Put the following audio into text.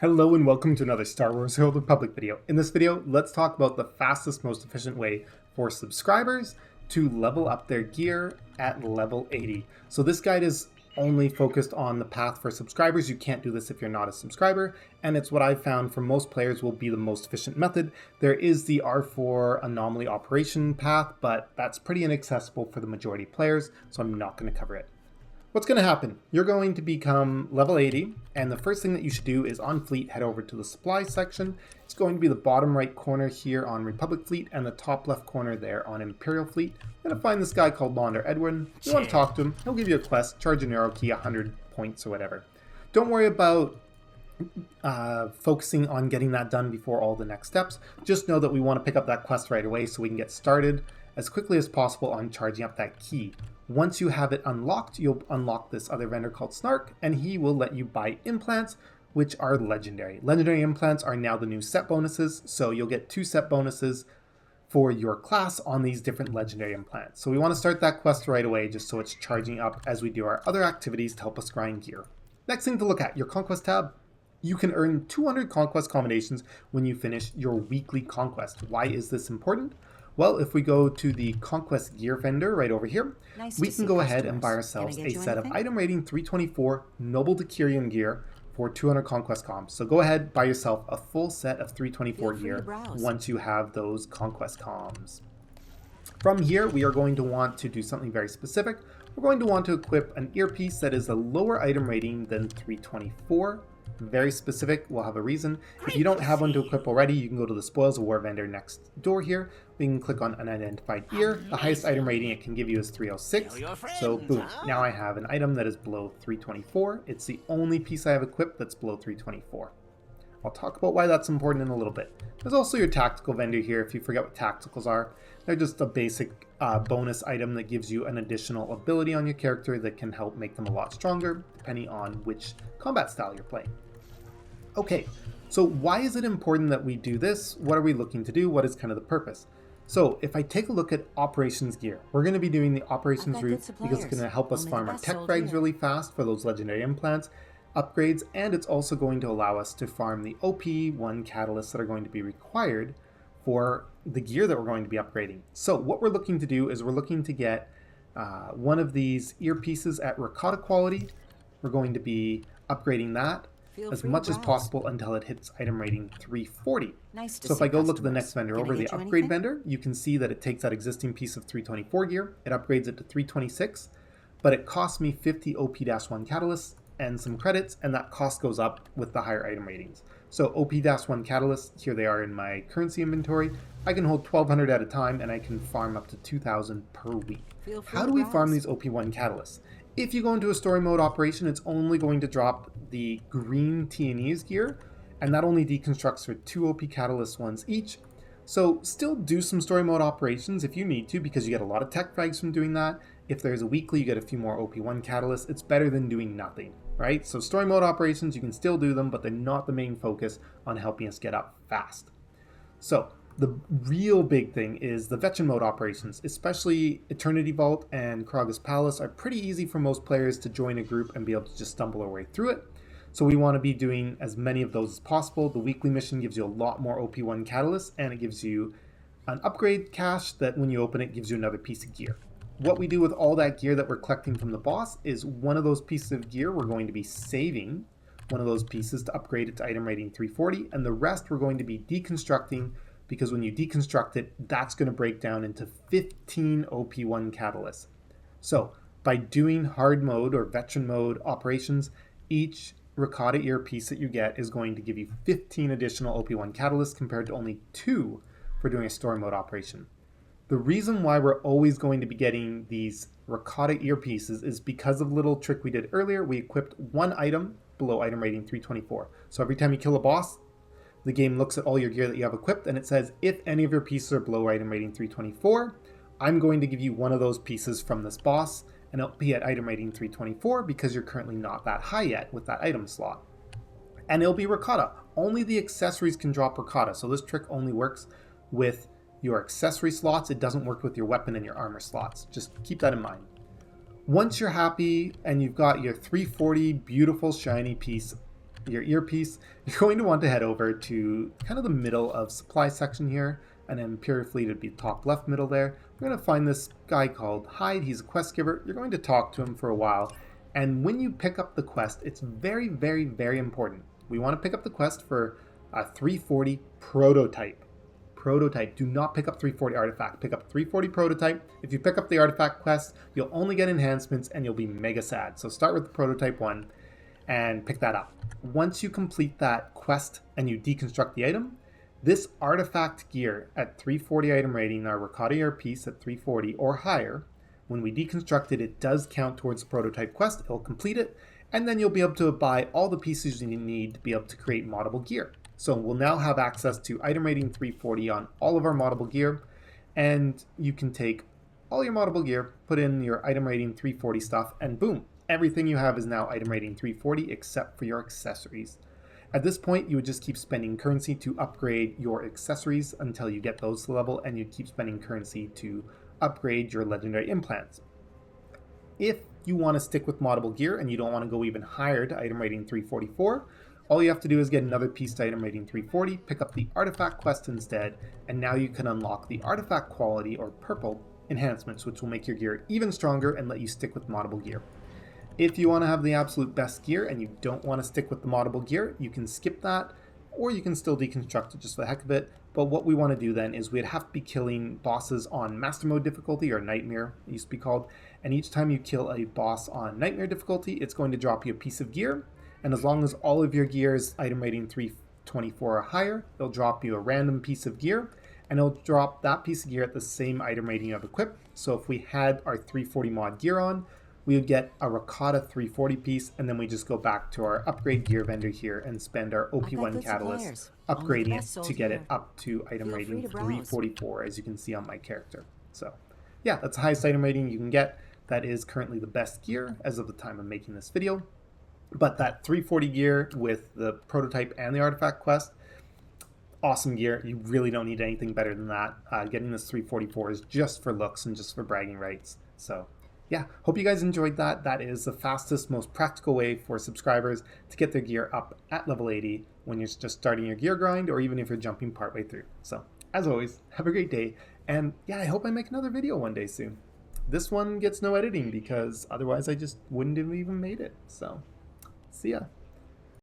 Hello and welcome to another Star Wars: The Old Republic video. In this video, let's talk about the fastest, most efficient way for subscribers to level up their gear at level 80. So this guide is only focused on the path for subscribers. You can't do this if you're not a subscriber, and it's what I've found for most players will be the most efficient method. There is the R4 anomaly operation path, but that's pretty inaccessible for the majority of players, so I'm not going to cover it. What's going to happen? You're going to become level 80, and the first thing that you should do is on Fleet, head over to the supply section. It's going to be the bottom right corner here on Republic Fleet and the top left corner there on Imperial Fleet. You're going to find this guy called Launder Edwin. You want to talk to him. He'll give you a quest, charge an arrow key, 100 points or whatever. Don't worry about focusing on getting that done before all the next steps. Just know that we want to pick up that quest right away so we can get started as quickly as possible on charging up that key. Once you have it unlocked, you'll unlock this other vendor called Snark, and he will let you buy implants, which are legendary. Legendary implants are now the new set bonuses, so you'll get 2 set bonuses for your class on these different legendary implants. So we want to start that quest right away just so it's charging up as we do our other activities to help us grind gear. Next thing to look at, your Conquest tab. You can earn 200 Conquest combinations when you finish your weekly Conquest. Why is this important? Well, if we go to the Conquest Gear vendor right over here, we can go ahead and buy ourselves a set of item rating 324 Noble Decurion gear for 200 Conquest comms. So go ahead, buy yourself a full set of 324 gear once you have those Conquest comms. From here, we are going to want to do something very specific. We're going to want to equip an earpiece that is a lower item rating than 324. Very specific, we'll have a reason. If you don't have one to equip already, you can go to the Spoils of War vendor next door here. We can click on unidentified ear. The highest item rating it can give you is 306. So boom, now I have an item that is below 324. It's the only piece I have equipped that's below 324. I'll talk about why that's important in a little bit. There's also your tactical vendor here if you forget what tacticals are. They're just a basic bonus item that gives you an additional ability on your character that can help make them a lot stronger depending on which combat style you're playing. Okay, so why is it important that we do this? What are we looking to do? What is kind of the purpose? So if I take a look at operations gear, we're going to be doing the operations route because it's going to help us farm our tech frags really fast for those legendary implants, upgrades, and it's also going to allow us to farm the OP1 catalysts that are going to be required for the gear that we're going to be upgrading. So what we're looking to do is we're looking to get one of these earpieces at ricotta quality. We're going to be upgrading that as much as possible until it hits item rating 340. So if I go look at the next vendor over, the upgrade vendor, you can see that it takes that existing piece of 324 gear, it upgrades it to 326, but it costs me 50 OP-1 catalysts and some credits, and that cost goes up with the higher item ratings. So OP-1 catalysts, here they are in my currency inventory. I can hold 1200 at a time and I can farm up to 2000 per week. How do we farm these OP-1 catalysts? If you go into a story mode operation, it's only going to drop the green T&E's gear, and that only deconstructs for 2 OP catalyst ones each. So still do some story mode operations if you need to, because you get a lot of tech frags from doing that. If there's a weekly, you get a few more OP1 catalysts. It's better than doing nothing, right? So story mode operations, you can still do them, but they're not the main focus on helping us get up fast. So the real big thing is the veteran mode operations, especially Eternity Vault and Kragus Palace are pretty easy for most players to join a group and be able to just stumble our way through it. So we want to be doing as many of those as possible. The weekly mission gives you a lot more OP1 catalysts, and it gives you an upgrade cache that when you open it gives you another piece of gear. What we do with all that gear that we're collecting from the boss is one of those pieces of gear we're going to be saving one of those pieces to upgrade it to item rating 340, and the rest we're going to be deconstructing, because when you deconstruct it, that's going to break down into 15 OP1 catalysts. So by doing hard mode or veteran mode operations, each ricotta earpiece that you get is going to give you 15 additional OP1 catalysts compared to only 2 for doing a story mode operation. The reason why we're always going to be getting these ricotta earpieces is because of a little trick we did earlier. We equipped one item below item rating 324. So every time you kill a boss, the game looks at all your gear that you have equipped and it says, if any of your pieces are below item rating 324, I'm going to give you one of those pieces from this boss, and it'll be at item rating 324 because you're currently not that high yet with that item slot. And it'll be ricotta. Only the accessories can drop ricotta, so this trick only works with your accessory slots. It doesn't work with your weapon and your armor slots. Just keep that in mind. Once you're happy and you've got your 340 beautiful shiny piece your earpiece, you're going to want to head over to kind of the middle of supply section here, and then Imperial Fleet would be top left middle there. We're going to find this guy called Hyde. He's a quest giver. You're going to talk to him for a while, and when you pick up the quest, it's very, very, very important. We want to pick up the quest for a 340 prototype. Prototype. Do not pick up 340 artifact. Pick up 340 prototype. If you pick up the artifact quest, you'll only get enhancements and you'll be mega sad. So start with the prototype one and pick that up. Once you complete that quest and you deconstruct the item, this artifact gear at 340 item rating, our Ricotta earpiece at 340 or higher, when we deconstruct it, it does count towards the prototype quest. It'll complete it, and then you'll be able to buy all the pieces you need to be able to create moddable gear. So we'll now have access to item rating 340 on all of our moddable gear, and you can take all your moddable gear, put in your item rating 340 stuff, and boom, everything you have is now item rating 340 except for your accessories. At this point, you would just keep spending currency to upgrade your accessories until you get those to the level, and you'd keep spending currency to upgrade your legendary implants. If you want to stick with moddable gear and you don't want to go even higher to item rating 344, all you have to do is get another piece to item rating 340, pick up the artifact quest instead, and now you can unlock the artifact quality or purple enhancements, which will make your gear even stronger and let you stick with moddable gear. If you want to have the absolute best gear and you don't want to stick with the moddable gear, you can skip that, or you can still deconstruct it just for the heck of it. But what we want to do then is we'd have to be killing bosses on Master Mode difficulty, or Nightmare, it used to be called. And each time you kill a boss on Nightmare difficulty, it's going to drop you a piece of gear. And as long as all of your gear is item rating 324 or higher, it'll drop you a random piece of gear. And it'll drop that piece of gear at the same item rating you have equipped. So if we had our 340 mod gear on, we would get a Ricotta 340 piece, and then we just go back to our upgrade gear vendor here and spend our OP1 catalyst upgrading it to get it up to item rating 344, as you can see on my character. So yeah, that's the highest item rating you can get. That is currently the best gear as of the time of making this video. But that 340 gear with the prototype and the artifact quest, awesome gear. You really don't need anything better than that. Getting this 344 is just for looks and just for bragging rights. So yeah, hope you guys enjoyed that. That is the fastest, most practical way for subscribers to get their gear up at level 80 when you're just starting your gear grind, or even if you're jumping partway through. So as always, have a great day. And yeah, I hope I make another video one day soon. This one gets no editing because otherwise I just wouldn't have even made it. So see ya.